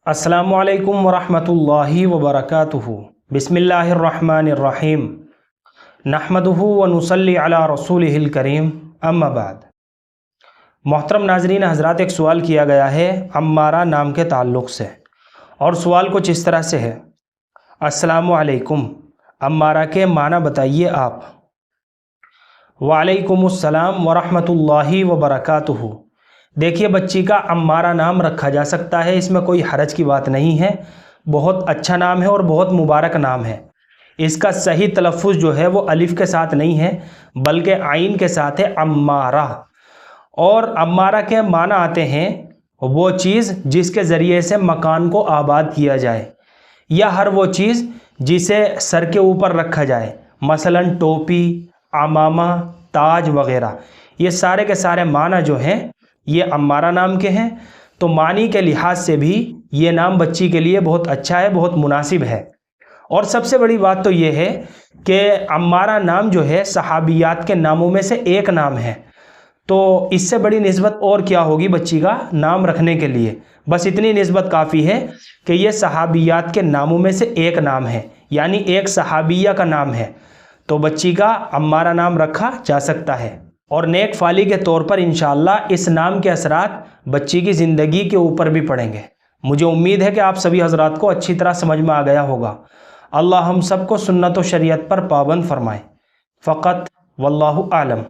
अस्सलामुअलैकुम वरहमतुल्लाहि वबरकातुहू। बिस्मिल्लाहिर्रहमानिर्रहीम। नहमदुहू व नुसल्ली अला रसूलिहिल करीम, अम्मा बाद। मोहतरम नाजरीन हज़रात, एक सवाल किया गया है अम्मारा नाम के ताल्लुक़ से, और सवाल कुछ इस तरह से है, अस्सलामुअलैकुम, अम्मारा के माना बताइए आप। वालेकुमुस्सलाम वरहमतुल्लाहि वबरकातुहू। देखिए, बच्ची का अम्मारा नाम रखा जा सकता है, इसमें कोई हरज की बात नहीं है। बहुत अच्छा नाम है और बहुत मुबारक नाम है। इसका सही तलफ़्फ़ुज़ जो है वो अलिफ़ के साथ नहीं है बल्कि आइन के साथ है, अम्मारा। और अम्मारा के माना आते हैं वो चीज़ जिसके ज़रिए से मकान को आबाद किया जाए, या हर वो चीज़ जिसे सर के ऊपर रखा जाए, मसलन टोपी, अमामा, ताज वग़ैरह। ये सारे के सारे माना जो हैं ये अम्मारा नाम के हैं। तो मानी के लिहाज से भी ये नाम बच्ची के लिए बहुत अच्छा है, बहुत मुनासिब है। और सबसे बड़ी बात तो ये है कि अम्मारा नाम जो है सहाबियात के नामों में से एक नाम है, तो इससे बड़ी निस्बत और क्या होगी बच्ची का नाम रखने के लिए। बस इतनी निस्बत काफ़ी है कि ये सहाबियात के नामों में से एक नाम है, यानी एक सहाबिया का नाम है, तो बच्ची का अम्मारा नाम रखा जा सकता है। और नेक फाली के तौर पर इंशाअल्लाह इस नाम के असरात बच्ची की ज़िंदगी के ऊपर भी पड़ेंगे। मुझे उम्मीद है कि आप सभी हजरात को अच्छी तरह समझ में आ गया होगा। अल्लाह हम सबको सुन्नत व शरीयत पर पाबंद फरमाए। फ़क़त वल्लाहु आलम।